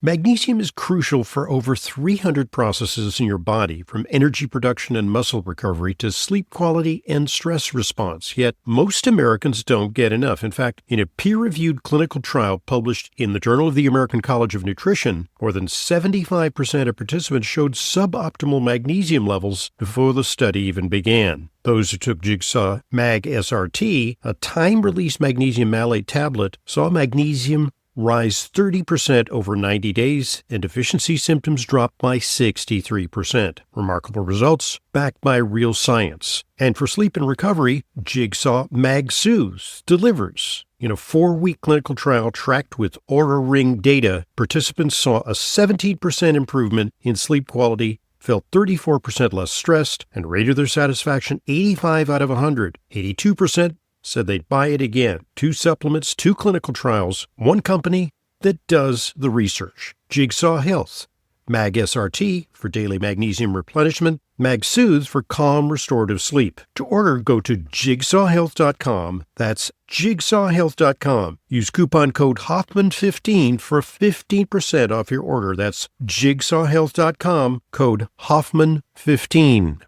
Magnesium is crucial for over 300 processes in your body, from energy production and muscle recovery to sleep quality and stress response. Yet most Americans don't get enough. In fact, in a peer-reviewed clinical trial published in the Journal of the American College of Nutrition, more than 75% of participants showed suboptimal magnesium levels before the study even began. Those who took Jigsaw Mag SRT, a time-release magnesium malate tablet, saw magnesium rise 30% over 90 days, and deficiency symptoms dropped by 63%. Remarkable results backed by real science. And for sleep and recovery, Jigsaw Mag Soothes delivers. In a 4-week clinical trial tracked with Oura Ring data, participants saw a 17% improvement in sleep quality, felt 34% less stressed, and rated their satisfaction 85 out of 100. 82% said they'd buy it again. 2 supplements, 2 clinical trials, 1 company that does the research. Jigsaw Health. Mag SRT for daily magnesium replenishment. Mag Soothe for calm, restorative sleep. To order, go to jigsawhealth.com. That's jigsawhealth.com. Use coupon code Hoffman15 for 15% off your order. That's jigsawhealth.com, code Hoffman15.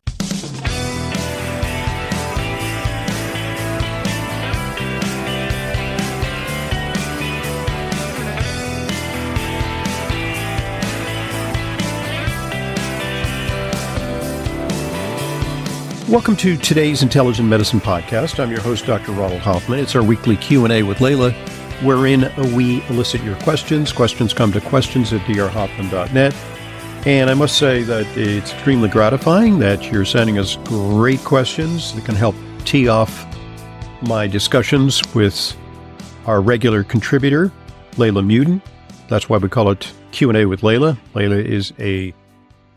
Welcome to today's Intelligent Medicine Podcast. I'm your host, Dr. Ronald Hoffman. It's our weekly Q&A with Leyla, wherein we elicit your questions. Questions come to questions@drhoffman.net. And I must say that it's extremely gratifying that you're sending us great questions that can help tee off my discussions with our regular contributor, Leyla Mutin. That's why we call it Q&A with Leyla. Leyla is a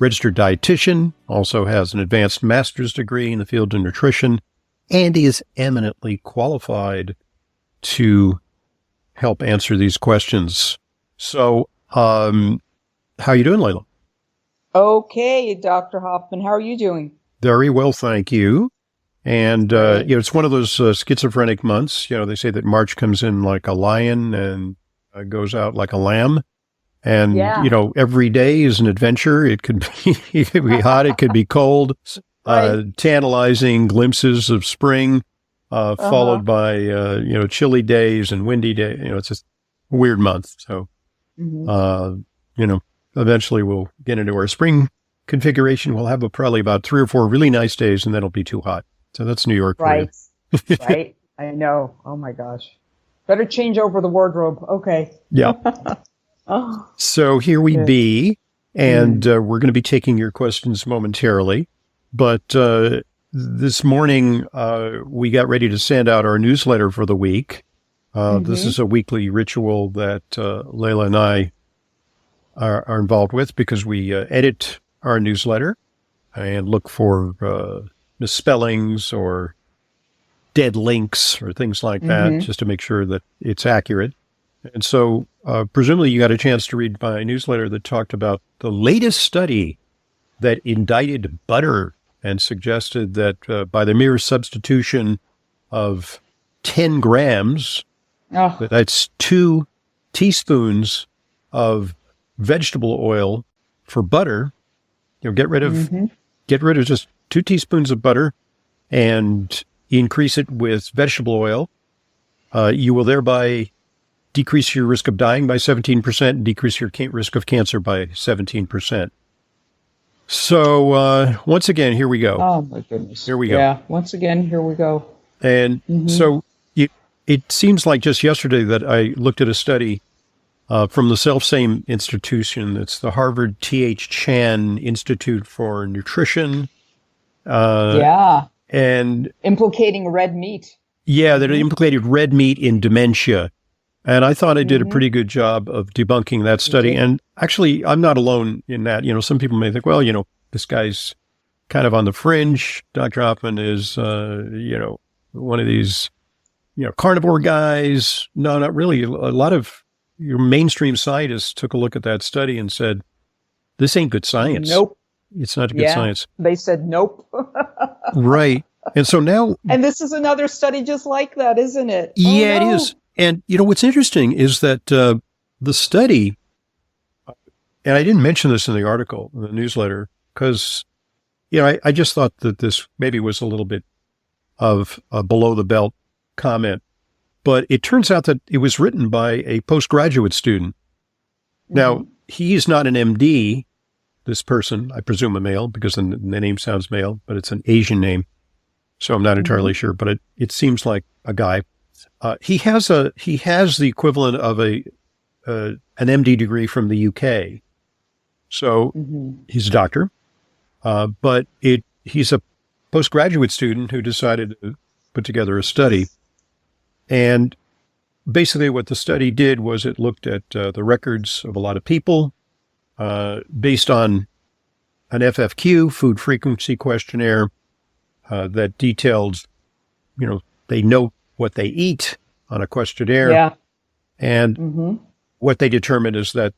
registered dietitian, also has an advanced master's degree in the field of nutrition, and is eminently qualified to help answer these questions. So, how are you doing, Leyla? Okay, Dr. Hoffman, how are you doing? Very well, thank you. And, it's one of those schizophrenic months. They say that March comes in like a lion and goes out like a lamb. And, every day is an adventure. It could be hot, it could be cold, tantalizing glimpses of spring, followed by, chilly days and windy days. It's just a weird month. So, eventually we'll get into our spring configuration. We'll have probably about 3 or 4 really nice days, and then it'll be too hot. So that's New York. Right. Right. I know. Oh, my gosh. Better change over the wardrobe. Okay. Yeah. So here we be, and we're going to be taking your questions momentarily. But this morning, we got ready to send out our newsletter for the week. This is a weekly ritual that Leyla and I are involved with because we edit our newsletter and look for misspellings or dead links or things like that, just to make sure that it's accurate. And so presumably you got a chance to read my newsletter that talked about the latest study that indicted butter and suggested that by the mere substitution of 10 grams, that's 2 teaspoons of vegetable oil for butter, get rid of just 2 teaspoons of butter and increase it with vegetable oil. You will thereby decrease your risk of dying by 17% and decrease your risk of cancer by 17%. So once again, here we go. Oh, my goodness. Here we go. Yeah, once again, here we go. And so it seems like just yesterday that I looked at a study from the self-same institution. It's the Harvard T.H. Chan Institute for Nutrition. And implicating red meat. Yeah, that implicated red meat in dementia. And I thought I did a pretty good job of debunking that study. And actually, I'm not alone in that. Some people may think, well, this guy's kind of on the fringe. Dr. Hoffman is, one of these, carnivore guys. No, not really. A lot of your mainstream scientists took a look at that study and said, this ain't good science. Nope. It's not good science. They said nope. Right. And so now. And this is another study just like that, isn't it? Yeah, it is. And, what's interesting is that the study and I didn't mention this in the article, in the newsletter, because, I just thought that this maybe was a little bit of a below the belt comment, but it turns out that it was written by a postgraduate student. Now, he is not an MD, this person, I presume a male, because the name sounds male, but it's an Asian name. So I'm not entirely sure, but it seems like a guy. He has the equivalent of an MD degree from the UK. So he's a doctor, but he's a postgraduate student who decided to put together a study. And basically what the study did was it looked at the records of a lot of people based on an FFQ, food frequency questionnaire, that detailed, they know what they eat on a questionnaire. Yeah. And what they determined is that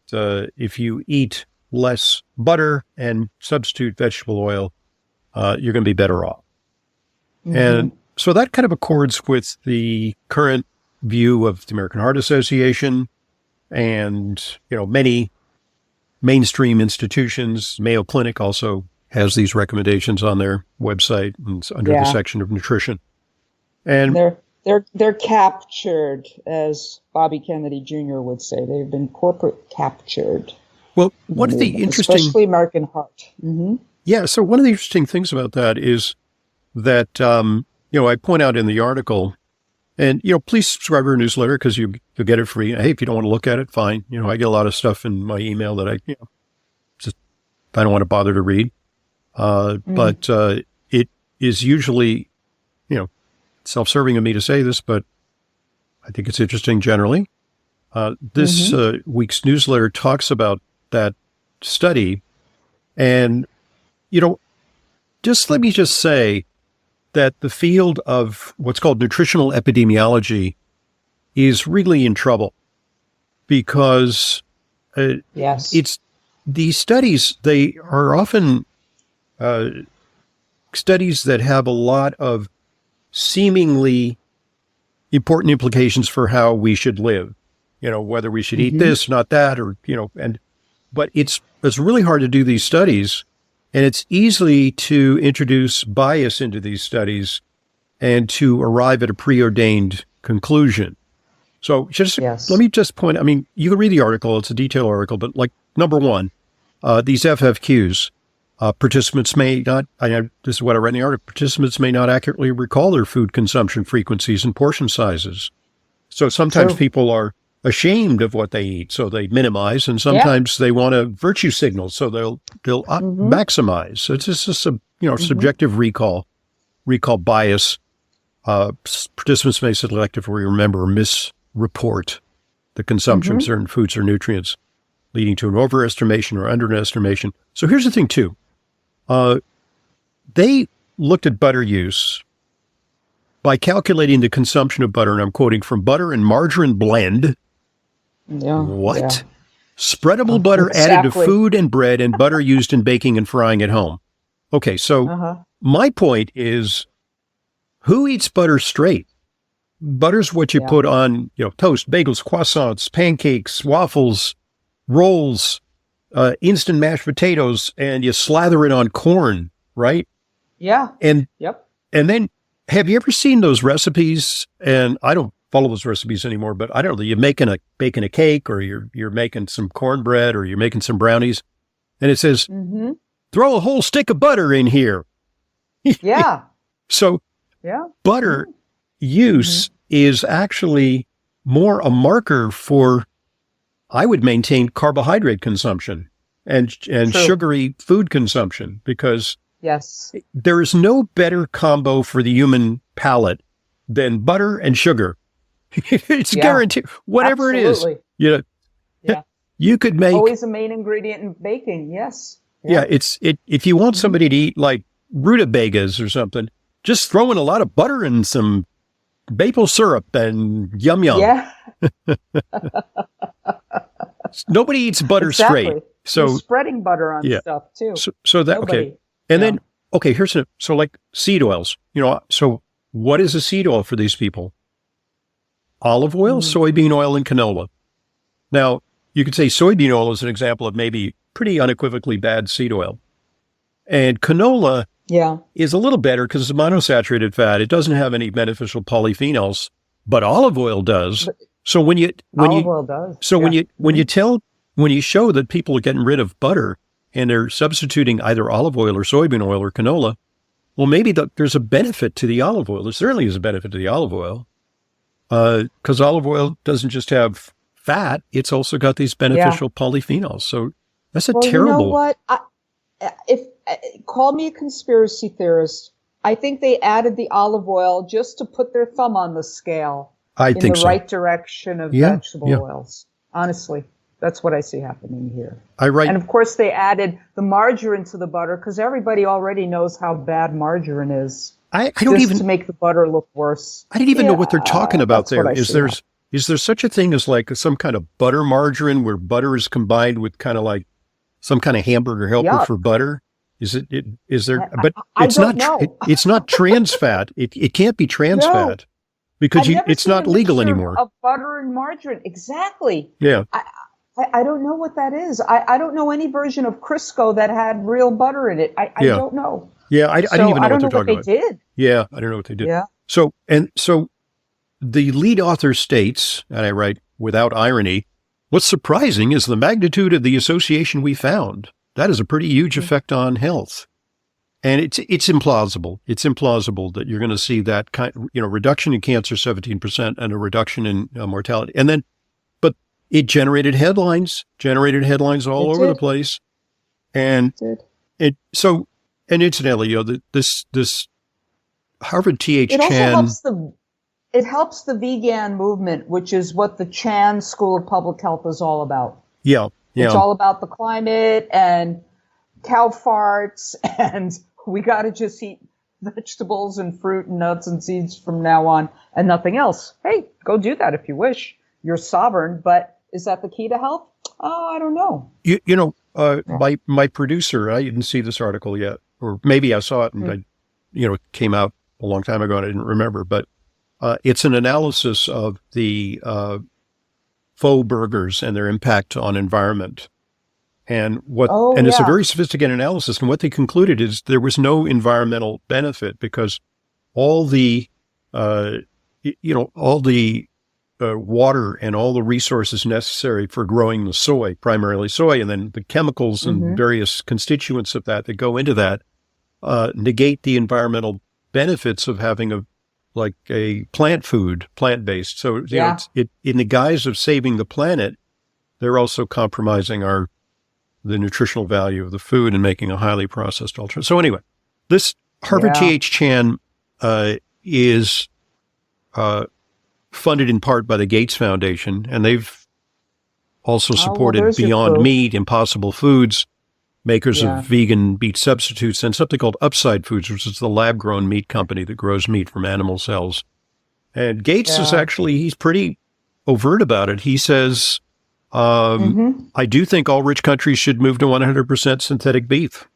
if you eat less butter and substitute vegetable oil, you're going to be better off. And so that kind of accords with the current view of the American Heart Association and, many mainstream institutions. Mayo Clinic also has these recommendations on their website and it's under the section of nutrition. And they're captured, as Bobby Kennedy Jr. would say. They've been corporate captured. Well, one of the interesting, especially American Heart. Yeah. So one of the interesting things about that is that, I point out in the article, and, please subscribe to our newsletter because you'll get it free. Hey, if you don't want to look at it, fine. I get a lot of stuff in my email that I don't want to bother to read. But it is usually, self-serving of me to say this, but I think it's interesting generally. This week's newsletter talks about that study. And, let me just say that the field of what's called nutritional epidemiology is really in trouble because it's these studies, they are often studies that have a lot of seemingly important implications for how we should live, whether we should eat this, not that, or, but it's really hard to do these studies. And it's easy to introduce bias into these studies and to arrive at a preordained conclusion. So let me just point, you can read the article, it's a detailed article, but number one, these FFQs, participants may not, this is what I read in the article, participants may not accurately recall their food consumption frequencies and portion sizes. So sometimes people are ashamed of what they eat, so they minimize, and sometimes they want a virtue signal, so they'll maximize. So it's just a subjective recall bias. Participants may selectively remember or misreport the consumption of certain foods or nutrients, leading to an overestimation or underestimation. So here's the thing too. They looked at butter use by calculating the consumption of butter, and I'm quoting, from butter and margarine blend. Yeah. What? Yeah. Spreadable butter added to food and bread and butter used in baking and frying at home. Okay, so my point is, who eats butter straight? Butter's what you put on, toast, bagels, croissants, pancakes, waffles, rolls, instant mashed potatoes, and you slather it on corn, right? Yeah. And then, have you ever seen those recipes? And I don't follow those recipes anymore, but I don't know, you're baking a cake, or you're making some cornbread, or you're making some brownies, and it says, throw a whole stick of butter in here. Yeah. So butter use is actually more a marker for, I would maintain, carbohydrate consumption and sugary food consumption, because there is no better combo for the human palate than butter and sugar. It's guaranteed, whatever it is. You could make always a main ingredient in baking. Yes. If you want somebody to eat like rutabagas or something, just throw in a lot of butter and some maple syrup and yum yum. Yeah. Nobody eats butter straight. So you're spreading butter on stuff too. So that okay. And then so like seed oils, so what is a seed oil for these people? Olive oil, soybean oil, and canola. Now, you could say soybean oil is an example of maybe pretty unequivocally bad seed oil. And canola is a little better because it's a monosaturated fat. It doesn't have any beneficial polyphenols, but olive oil does. So when you show that people are getting rid of butter and they're substituting either olive oil or soybean oil or canola, well, maybe there's a benefit to the olive oil. There certainly is a benefit to the olive oil because olive oil doesn't just have fat; it's also got these beneficial polyphenols. So that's terrible. You know what? Call me a conspiracy theorist. I think they added the olive oil just to put their thumb on the scale in the right direction of vegetable oils. Honestly, that's what I see happening here. And of course, they added the margarine to the butter because everybody already knows how bad margarine is. I don't even to make the butter look worse. I didn't even know what they're talking about there. Is there such a thing as like some kind of butter margarine where butter is combined with kind of like some kind of hamburger helper for butter? Is there? But it's not. It's not trans fat. It can't be trans fat because it's not legal anymore. Of butter and margarine, exactly. Yeah. I don't know what that is. I don't know any version of Crisco that had real butter in it. I don't know. Yeah, I didn't even know what they're talking about. They did. Yeah, I don't know what they did. Yeah. So the lead author states, and I write without irony, what's surprising is the magnitude of the association we found. That is a pretty huge effect on health. And it's implausible. It's implausible that you're going to see that reduction in cancer 17% and a reduction in mortality. And then, but it generated headlines all over the place. And and incidentally, this Harvard T.H. Chan. It helps the vegan movement, which is what the Chan School of Public Health is all about. Yeah. It's all about the climate and cow farts, and we got to just eat vegetables and fruit and nuts and seeds from now on and nothing else. Hey, go do that if you wish. You're sovereign, but is that the key to health? Oh, I don't know. My producer, I didn't see this article yet, or maybe I saw it and it came out a long time ago and I didn't remember, but it's an analysis of the faux burgers and their impact on environment. And it's a very sophisticated analysis. And what they concluded is there was no environmental benefit because all the water and all the resources necessary for growing the soy, primarily soy, and then the chemicals and various constituents of that go into that, negate the environmental benefits of having a plant-based. So it's in the guise of saving the planet, they're also compromising the nutritional value of the food and making a highly processed alternative. So anyway, this Harvard T.H. Chan is funded in part by the Gates Foundation, and they've also supported Beyond Meat, Impossible Foods, makers of vegan meat substitutes, and something called Upside Foods, which is the lab-grown meat company that grows meat from animal cells. And Gates is he's pretty overt about it. He says, I do think all rich countries should move to 100% synthetic beef.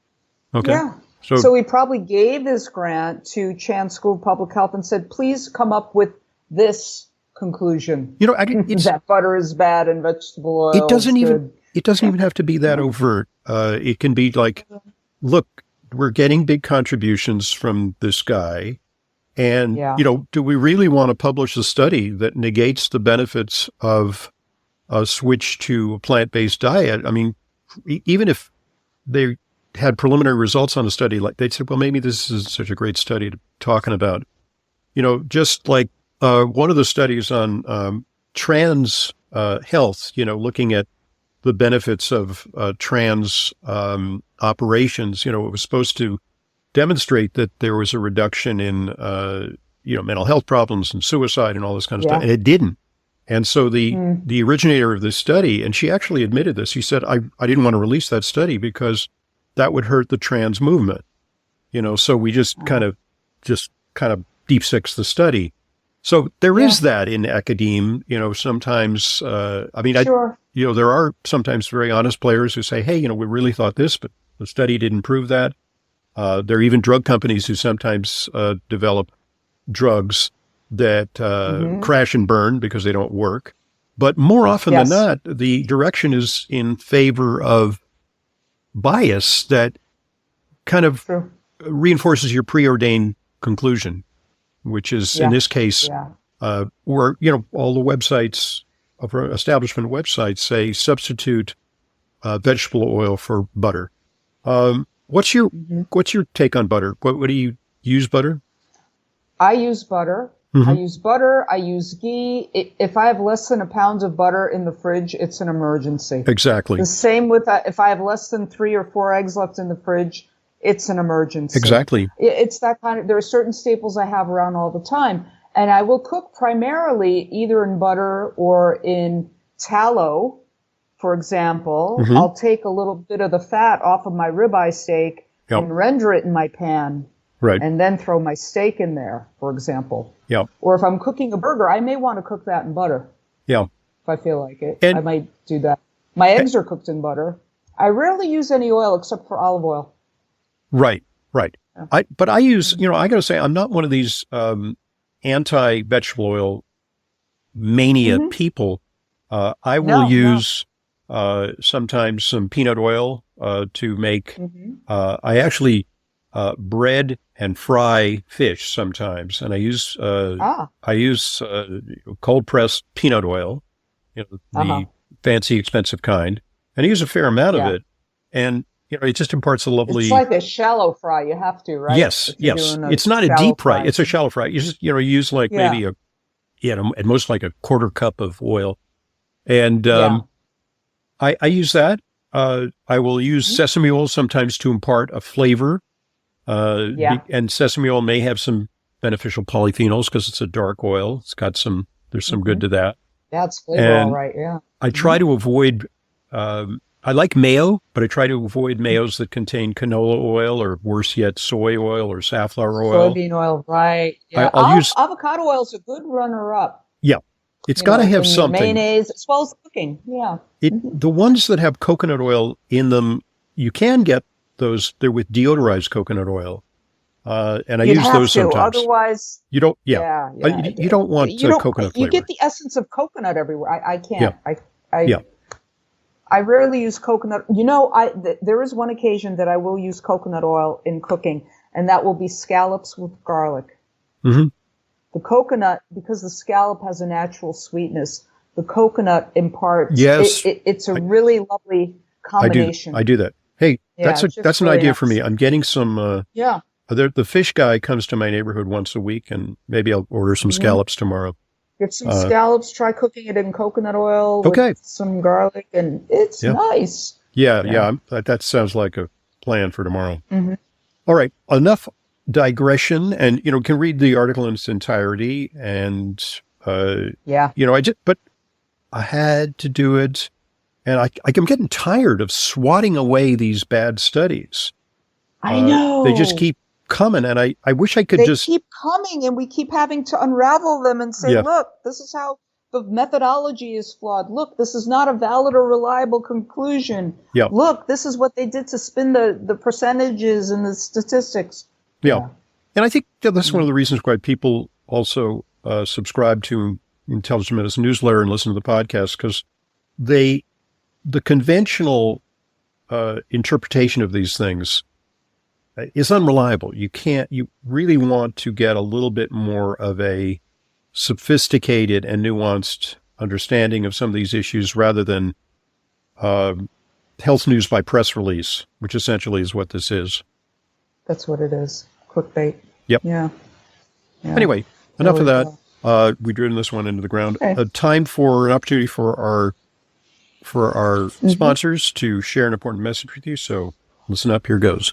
Okay. Yeah. So he probably gave this grant to Chan School of Public Health and said, please come up with this conclusion. That butter is bad and vegetable oil it doesn't even have to be that overt. It can be like, look, we're getting big contributions from this guy. And, do we really want to publish a study that negates the benefits of a switch to a plant-based diet? I mean, even if they had preliminary results on a study, like they'd say, well, maybe this isn't such a great study to be talking about. Just like one of the studies on trans health, looking at the benefits of trans operations, it was supposed to demonstrate that there was a reduction in, mental health problems and suicide and all this kind of stuff. And it didn't. And so the originator of this study, and she actually admitted this, she said, I didn't want to release that study because that would hurt the trans movement. So we just kind of deep six the study. So there is that in academe, sometimes, there are sometimes very honest players who say, hey, we really thought this, but the study didn't prove that. There are even drug companies who sometimes develop drugs that crash and burn because they don't work. But more often than not, the direction is in favor of bias that kind of reinforces your preordained conclusion, which is in this case, where, all the websites, establishment websites say substitute vegetable oil for butter. What's your take on butter? What do you use butter? I use butter. I use butter. I use ghee. If I have less than a pound of butter in the fridge, it's an emergency. Exactly. The same with if I have less than 3 or 4 eggs left in the fridge, it's an emergency. Exactly. It's that kind of, there are certain staples I have around all the time. And I will cook primarily either in butter or in tallow, for example. I'll take a little bit of the fat off of my ribeye steak and render it in my pan. Right. And then throw my steak in there, for example. Yeah. Or if I'm cooking a burger, I may want to cook that in butter. Yeah. If I feel like it, I might do that. My eggs are cooked in butter. I rarely use any oil except for olive oil. Right. Yeah. But I use, I got to say, I'm not one of these anti-vegetable oil mania people. I will use sometimes some peanut oil to make, I actually bread and fry fish sometimes, and I use cold pressed peanut oil, the fancy expensive kind, and I use a fair amount of it, and it just imparts a lovely. It's like a shallow fry. You have to, right? Yes. It's not a deep fry. It's a shallow fry. You just use like maybe at most like a quarter cup of oil, and I use that. I will use sesame oil sometimes to impart a flavor. And sesame oil may have some beneficial polyphenols because it's a dark oil. It's got there's some good to that. That's flavor, all right, yeah. I try to avoid, I like mayo, but I try to avoid mayos that contain canola oil or worse yet, soy oil or safflower oil. Soybean oil, right. Yeah. I'll use avocado oil is a good runner-up. Yeah. It's got to have something. Mayonnaise, as well as cooking, The ones that have coconut oil in them, you can get those, they're with deodorized coconut oil. And I use those sometimes. Otherwise, you don't, you don't want coconut flavor. You get the essence of coconut everywhere. I can't. I rarely use coconut. There is one occasion that I will use coconut oil in cooking, and that will be scallops with garlic. The coconut, because the scallop has a natural sweetness, the coconut imparts. Yes. It's a really lovely combination. I do that. Hey, that's an idea for me. I'm getting some, the fish guy comes to my neighborhood once a week, and maybe I'll order some scallops tomorrow. Get some scallops, try cooking it in coconut oil with some garlic, and it's nice. Yeah. That sounds like a plan for tomorrow. All right, enough digression, and, can read the article in its entirety, and, but I had to do it. And I'm getting tired of swatting away these bad studies. I know. They just keep coming, and I wish I could They keep coming, and we keep having to unravel them and say, look, this is how the methodology is flawed. Look, this is not a valid or reliable conclusion. Look, this is what they did to spin the percentages and the statistics. And I think that's one of the reasons why people also subscribe to Intelligent Medicine newsletter and listen to the podcast, because the conventional interpretation of these things is unreliable. You really want to get a little bit more of a sophisticated and nuanced understanding of some of these issues rather than health news by press release, which essentially is what this is. That's what it is. Clickbait. Yep. Yeah. Anyway, enough of that. We driven this one into the ground. Time for an opportunity for our sponsors to share an important message with you. So listen up, here goes.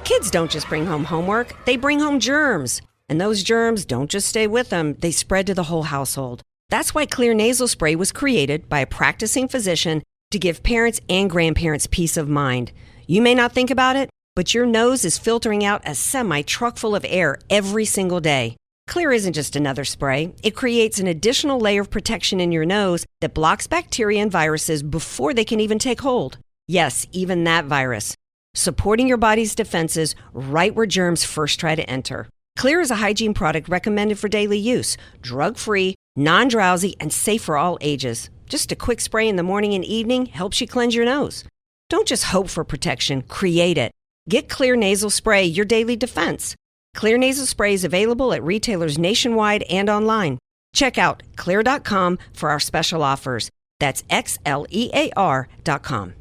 Kids don't just bring home homework, they bring home germs. And those germs don't just stay with them, they spread to the whole household. That's why Clear Nasal Spray was created by a practicing physician to give parents and grandparents peace of mind. You may not think about it, but your nose is filtering out a semi-truck full of air every single day. Clear isn't just another spray. It creates an additional layer of protection in your nose that blocks bacteria and viruses before they can even take hold. Yes, even that virus. Supporting your body's defenses right where germs first try to enter. Clear is a hygiene product recommended for daily use, drug-free, non-drowsy, and safe for all ages. Just a quick spray in the morning and evening helps you cleanse your nose. Don't just hope for protection, create it. Get Clear Nasal Spray, your daily defense. Clear Nasal Spray is available at retailers nationwide and online. Check out Xlear.com for our special offers. That's Xlear.com.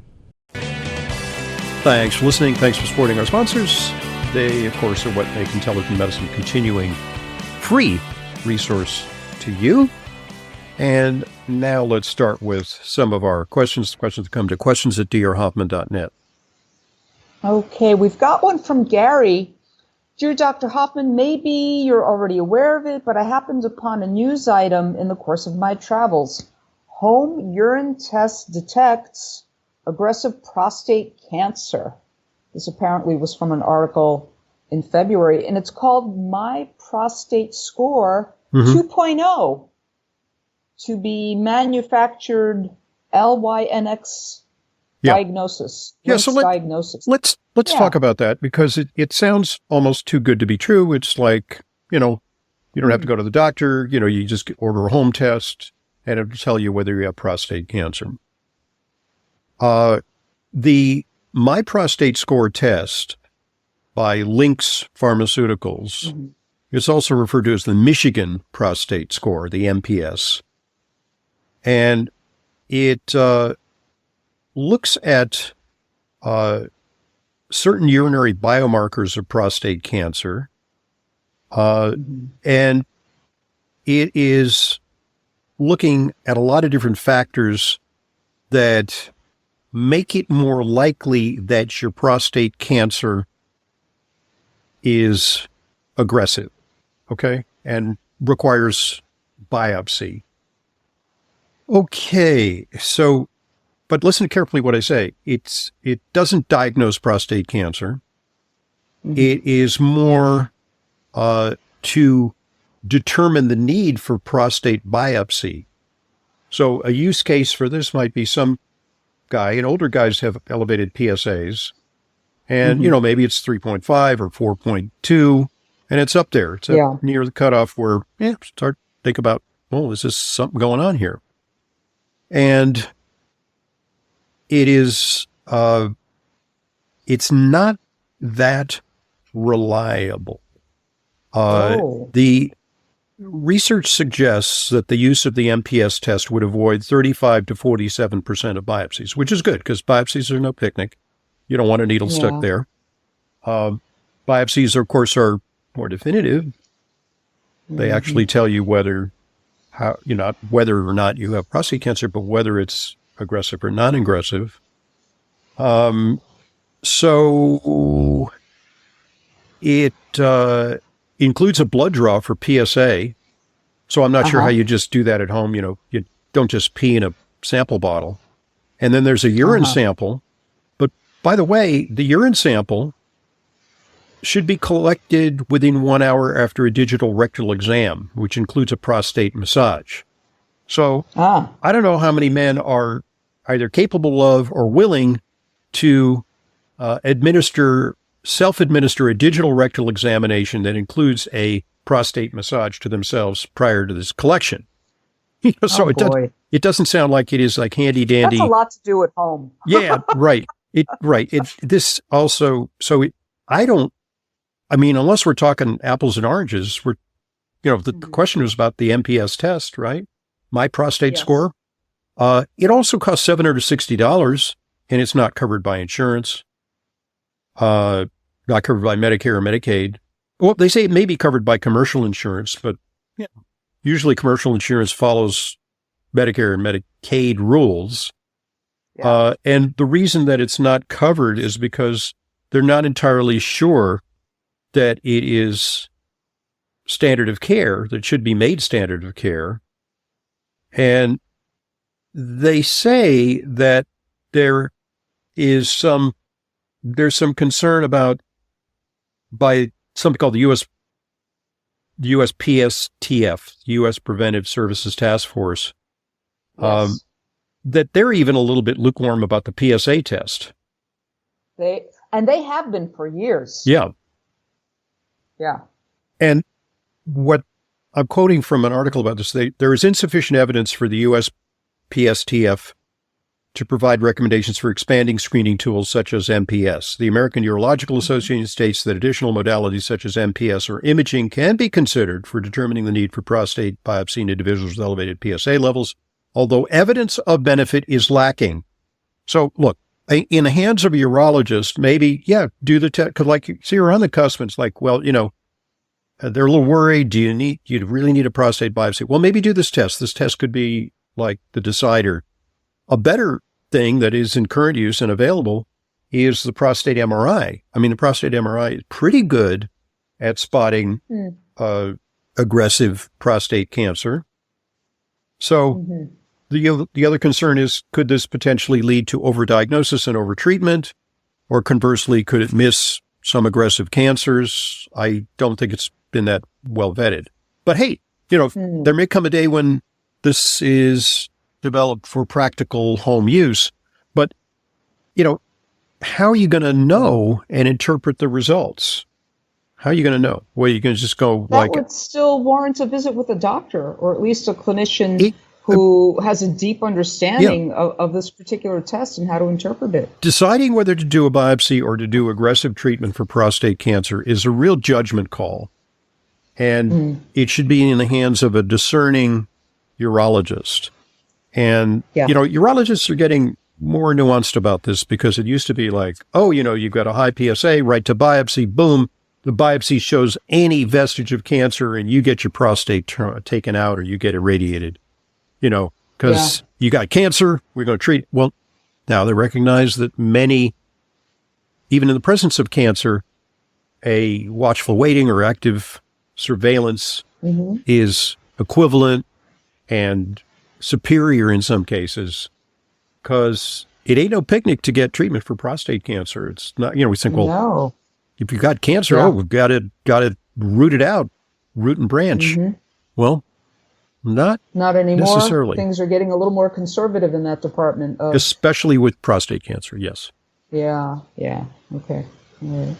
Thanks for listening. Thanks for supporting our sponsors. They, of course, are what make Intelligent Medicine a continuing free resource to you. And now let's start with some of our questions. The questions come to questions@drhoffman.net. Okay, we've got one from Gary. Dear Dr. Hoffman, maybe you're already aware of it, but I happened upon a news item in the course of my travels. Home urine test detects aggressive prostate cancer. This apparently was from an article in February, and it's called My Prostate Score 2.0 to be manufactured LYNX diagnosis. Yeah, so let's talk about that, because it sounds almost too good to be true. It's like, you don't have to go to the doctor. You just order a home test, and it'll tell you whether you have prostate cancer. The My Prostate Score test by Lynx Pharmaceuticals is also referred to as the Michigan Prostate Score, the MPS. And it looks at certain urinary biomarkers of prostate cancer, and it is looking at a lot of different factors that make it more likely that your prostate cancer is aggressive, okay, and requires biopsy. Okay, so, but listen carefully what I say. It doesn't diagnose prostate cancer. It is more to determine the need for prostate biopsy. So a use case for this might be some guy, and older guys have elevated PSAs, and, maybe it's 3.5 or 4.2, and it's up there. It's up near the cutoff where, start to think about, is this something going on here? And it is, it's not that reliable. The research suggests that the use of the MPS test would avoid 35 to 47% of biopsies, which is good because biopsies are no picnic. You don't want a needle stuck there. Biopsies, of course, are more definitive. They actually tell you whether or not you have prostate cancer, but whether it's aggressive or non-aggressive. So it includes a blood draw for PSA. So I'm not sure how you just do that at home. You don't just pee in a sample bottle. And then there's a urine sample. But by the way, the urine sample should be collected within 1 hour after a digital rectal exam, which includes a prostate massage. So I don't know how many men are either capable of or willing to self-administer a digital rectal examination that includes a prostate massage to themselves prior to this collection. So it doesn't sound like it is like handy dandy. That's a lot to do at home. Yeah, right. Unless we're talking apples and oranges, the question was about the MPS test, right? My Prostate Score. It also costs $760, and it's not covered by insurance. Not covered by Medicare or Medicaid. Well, they say it may be covered by commercial insurance, but usually commercial insurance follows Medicare and Medicaid rules. And the reason that it's not covered is because they're not entirely sure that it is standard of care, that it should be made standard of care. And they say that there's some concern about by something called the USPSTF, U.S. Preventive Services Task Force, that they're even a little bit lukewarm about the PSA test. They have been for years. Yeah. Yeah. And what I'm quoting from an article about this, there is insufficient evidence for the U.S. PSTF to provide recommendations for expanding screening tools such as MPS. The American Urological Association states that additional modalities such as MPS or imaging can be considered for determining the need for prostate biopsy in individuals with elevated PSA levels, although evidence of benefit is lacking. So, look, in the hands of a urologist, maybe, do the test. Because, like, see, you're on the cusp, and it's like, well, they're a little worried. Do you really need a prostate biopsy? Well, maybe do this test. This test could be like the decider. A better thing that is in current use and available is the prostate MRI. I mean, the prostate MRI is pretty good at spotting aggressive prostate cancer. So the other concern is, could this potentially lead to overdiagnosis and overtreatment? Or conversely, could it miss some aggressive cancers? I don't think it's been that well vetted. But hey, there may come a day when this is developed for practical home use. But, how are you going to know and interpret the results? How are you going to know? Well, you can just go that would still warrant a visit with a doctor, or at least a clinician who has a deep understanding of this particular test and how to interpret it. Deciding whether to do a biopsy or to do aggressive treatment for prostate cancer is a real judgment call. And it should be in the hands of a discerning urologist. And, urologists are getting more nuanced about this, because it used to be like, you've got a high PSA, right to biopsy, boom. The biopsy shows any vestige of cancer and you get your prostate taken out or you get irradiated, because you got cancer, we're going to treat. Well, now they recognize that many, even in the presence of cancer, a watchful waiting or active surveillance is equivalent and superior in some cases, because it ain't no picnic to get treatment for prostate cancer. It's not, we think, well, if you've got cancer, we've got to root it out, root and branch. Well, not anymore. Necessarily. Things are getting a little more conservative in that department. Especially with prostate cancer, yes. Yeah. Okay. All right.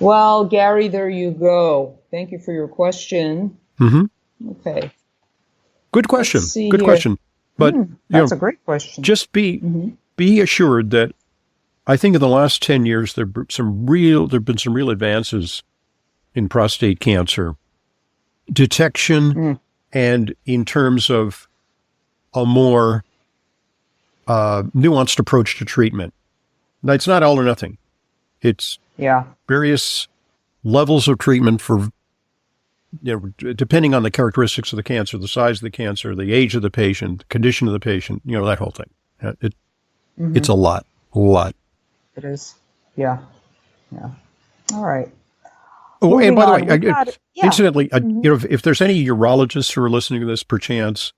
Well, Gary, there you go. Thank you for your question. Okay. Good question. Question. But that's a great question. Just be assured that I think in the last 10 years there've been some real advances in prostate cancer detection and in terms of a more nuanced approach to treatment. Now, it's not all or nothing. It's various levels of treatment for, depending on the characteristics of the cancer, the size of the cancer, the age of the patient, the condition of the patient, that whole thing. It's a lot. It is. Yeah. All right. Oh, and by the way, incidentally, if there's any urologists who are listening to this perchance,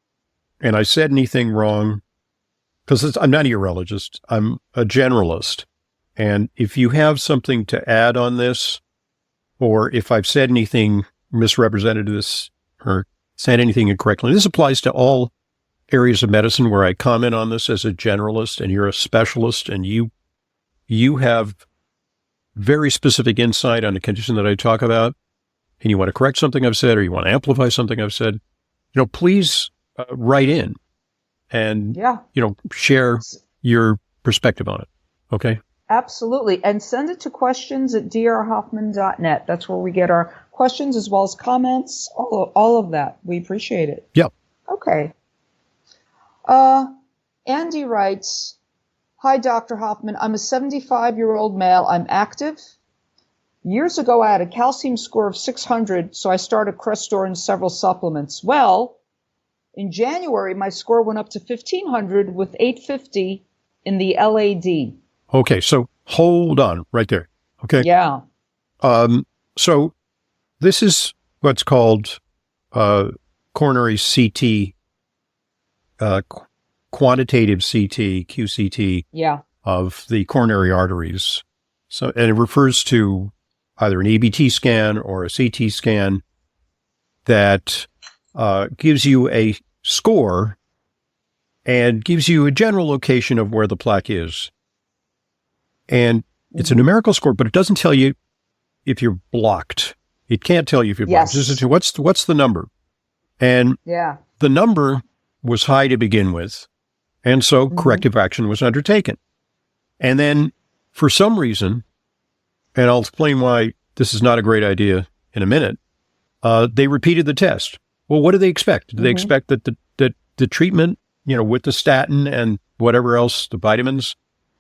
and I said anything wrong, because I'm not a urologist, I'm a generalist. And if you have something to add on this, or if I've said anything misrepresented this or said anything incorrectly, this applies to all areas of medicine where I comment on this as a generalist and you're a specialist and you have very specific insight on the condition that I talk about, and you want to correct something I've said or you want to amplify something I've said, please write in and, share your perspective on it. Okay? Absolutely. And send it to questions@drhoffman.net. That's where we get our questions as well as comments, all of that. We appreciate it. Yep. Okay. Andy writes, "Hi, Dr. Hoffman. I'm a 75-year-old male. I'm active. Years ago, I had a calcium score of 600, so I started Crestor and several supplements. Well, in January, my score went up to 1,500 with 850 in the LAD. Okay, so hold on right there. Okay. Yeah. So this is what's called coronary CT, quantitative CT, QCT, of the coronary arteries. So, and it refers to either an EBT scan or a CT scan that gives you a score and gives you a general location of where the plaque is. And it's a numerical score, but it doesn't tell you if you're blocked. It can't tell you if you're blind. Yes. What's the number? And the number was high to begin with, and so corrective action was undertaken. And then, for some reason, and I'll explain why this is not a great idea in a minute, they repeated the test. Well, what do they expect? Do they expect that the treatment, with the statin and whatever else, the vitamins,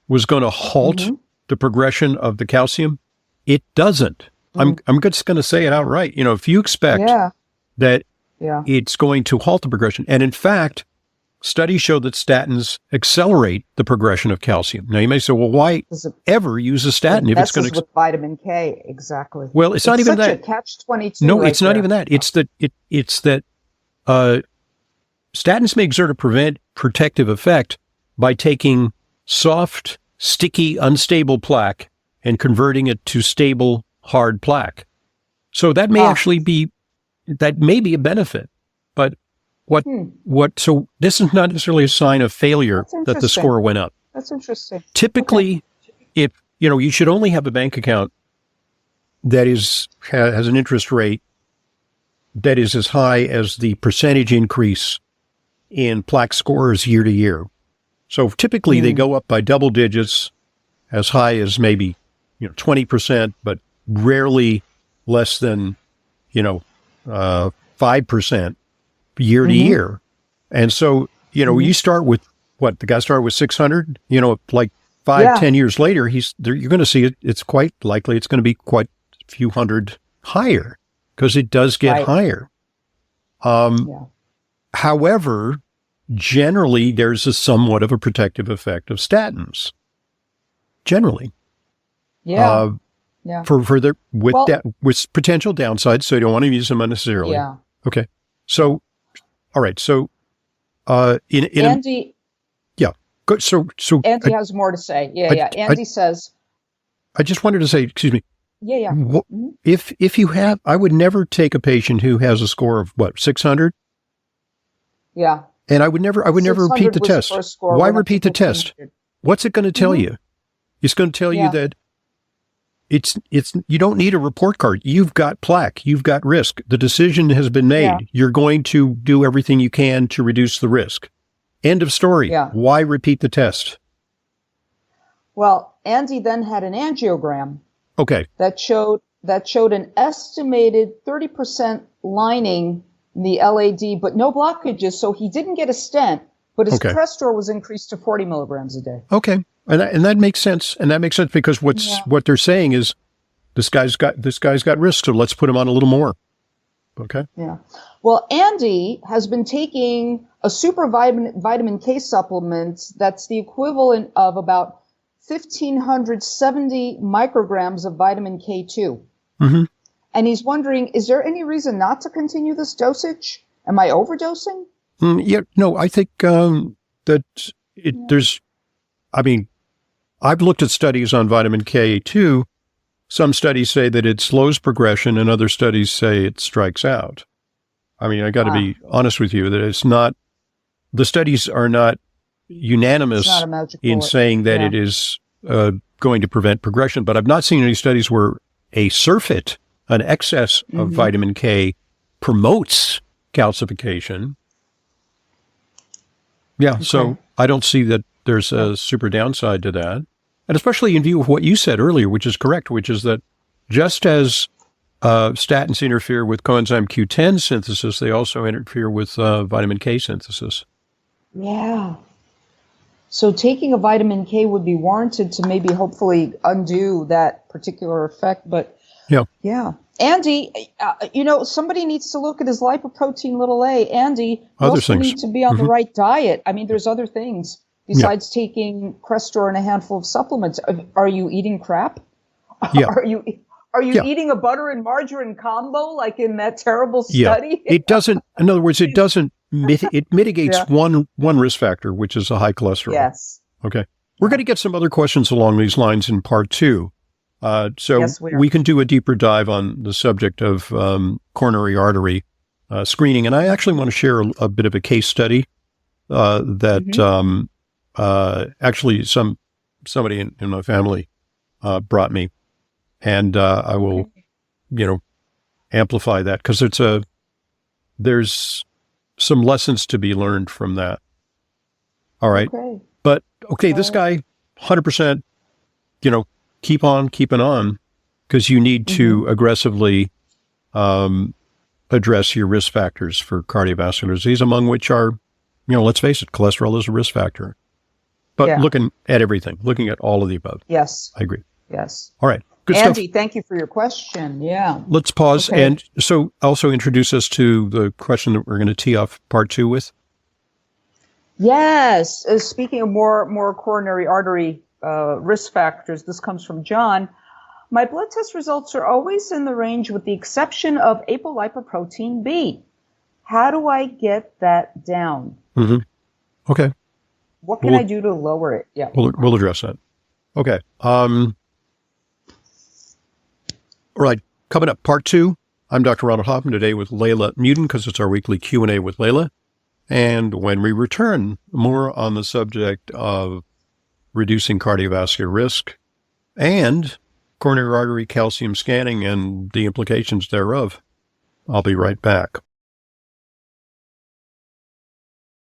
was going to halt the progression of the calcium? It doesn't. I'm just going to say it outright. If you expect that it's going to halt the progression, and in fact, studies show that statins accelerate the progression of calcium. Now, you may say, well, why ever use a statin if it's going to... with vitamin K, exactly. Well, it's not even that. It's such a catch-22. No, it's not even that. It's that statins may exert a protective effect by taking soft, sticky, unstable plaque and converting it to stable, hard plaque. So that may actually be a benefit. But so this is not necessarily a sign of failure that the score went up. That's interesting. Typically, if you should only have a bank account that has an interest rate that is as high as the percentage increase in plaque scores year to year. So typically they go up by double digits, as high as maybe 20%, but rarely less than 5% year to year. And so you start with what the guy started with 600. Like 5-10 years later, you're going to see it's quite likely it's going to be quite a few hundred higher, because it does get higher. However, generally there's a somewhat of a protective effect of statins. Generally. With potential downsides, so you don't want to use them unnecessarily. Yeah. Okay. So, all right. So, Andy. Good. So Andy has more to say. Andy says. I just wanted to say, excuse me. Yeah. If you have, I would never take a patient who has a score of 600. Yeah. And I would never repeat the test. Why repeat the test? What's it going to tell you? It's going to tell you that it's you don't need a report card. You've got plaque. You've got risk. The decision has been made. Yeah. You're going to do everything you can to reduce the risk. End of story. Yeah. Why repeat the test? Well, Andy then had an angiogram. Okay. That showed an estimated 30% lining in the LAD, but no blockages. So he didn't get a stent, but his Crestor was increased to 40 milligrams a day. Okay. And that makes sense. And that makes sense because what they're saying is this guy's got risk, so let's put him on a little more. Okay. Yeah. Well, Andy has been taking a super vitamin K supplement that's the equivalent of about 1,570 micrograms of vitamin K2. Mm-hmm. And he's wondering, is there any reason not to continue this dosage? Am I overdosing? No, I think I've looked at studies on vitamin K2. Some studies say that it slows progression and other studies say it strikes out. I mean, I got to be honest with you that it's not, the studies are not unanimous in saying that it is going to prevent progression, but I've not seen any studies where a surfeit, an excess of vitamin K, promotes calcification. Yeah, so I don't see that there's a super downside to that. And especially in view of what you said earlier, which is correct, which is that just as statins interfere with coenzyme Q10 synthesis, they also interfere with vitamin K synthesis. Yeah. So taking a vitamin K would be warranted to maybe hopefully undo that particular effect. But yeah. Andy, somebody needs to look at his lipoprotein a. Andy, you also need to be on the right diet. I mean, there's other things besides taking Crestor and a handful of supplements. Are you eating crap? Yeah. Are you eating a butter and margarine combo like in that terrible study? Yeah. It doesn't, in other words, it mitigates one risk factor, which is a high cholesterol. Yes. Okay. We're going to get some other questions along these lines in part 2. So we can do a deeper dive on the subject of coronary artery screening. And I actually want to share a bit of a case study that actually somebody in my family brought me. And I will, amplify that because there's some lessons to be learned from that. All right. Okay. But, this guy, 100%, keep on keeping on because you need to aggressively address your risk factors for cardiovascular disease, among which are, let's face it, cholesterol is a risk factor. But looking at everything, looking at all of the above. Yes. I agree. Yes. All right. Good Andy, stuff. thank you for your question. Yeah. Let's pause. Okay. And so also introduce us to the question that we're going to tee off part 2 with. Yes. Speaking of more coronary artery risk factors, this comes from John. My blood test results are always in the range with the exception of apolipoprotein B. How do I get that down? Mm-hmm. Okay. What can I do to lower it? Yeah. We'll address that. Okay. All right. Coming up, part 2. I'm Dr. Ronald Hoffman today with Leyla Mutin because it's our weekly Q&A with Leyla. And when we return, more on the subject of reducing cardiovascular risk and coronary artery calcium scanning and the implications thereof. I'll be right back.